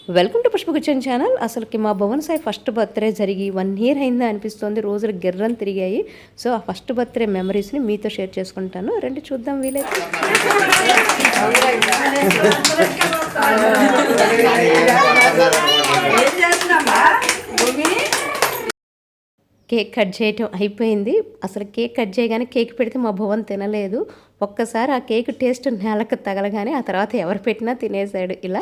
Welcome to Pushpa kitchen channel. అసలుకి మా Bhuvan Sai first birthday జరిగి 1 ఇయర్ అయిందా అనిపిస్తుంది. రోజులు గిర్రని తిరిగాయి. సో ఆ ఫస్ట్ బర్త్డే మెమరీస్ని మీతో షేర్ చేసుకుంటాను. రండి చూద్దాం వీలైతే. కేక్ కట్ చేయటం అయిపోయింది. అసలు కేక్ కట్ చేయగానే కేక్ పెడితే మా భువన్ తినలేదు. ఒక్కసారి ఆ కేక్ టేస్ట్ నేలకు తగలగానే ఆ తర్వాత ఎవరు పెట్టినా తినేసాడు. ఇలా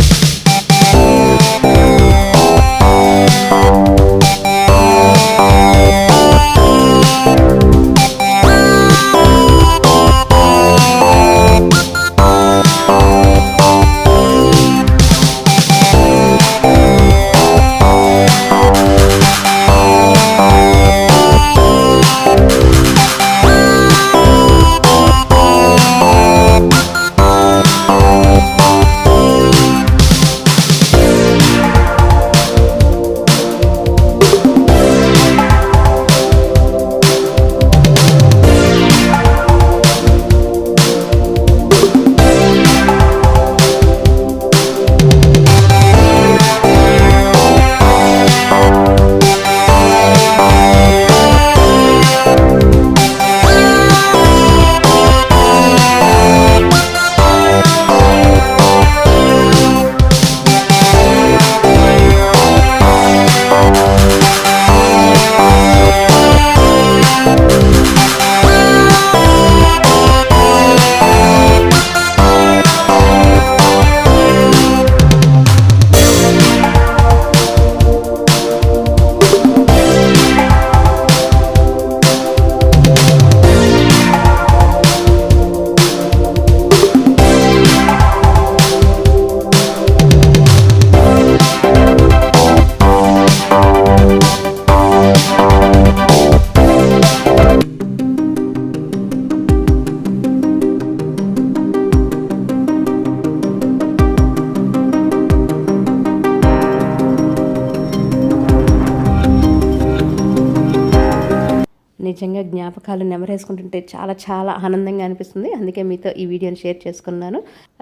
నిజంగా జ్ఞాపకాలు నెమరేసుకుంటుంటే చాలా చాలా ఆనందంగా అనిపిస్తుంది. అందుకే మీతో ఈ వీడియోని షేర్ చేసుకున్నాను.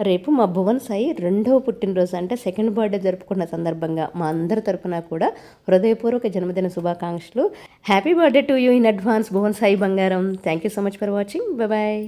రేపు మా భువన్ సాయి 2వ పుట్టినరోజు అంటే సెకండ్ బర్త్డే జరుపుకున్న సందర్భంగా మా అందరి తరపున కూడా హృదయపూర్వక జన్మదిన శుభాకాంక్షలు. Happy birthday to you in advance Bhuvan Sai బంగారం. Thank you so much for watching. Bye.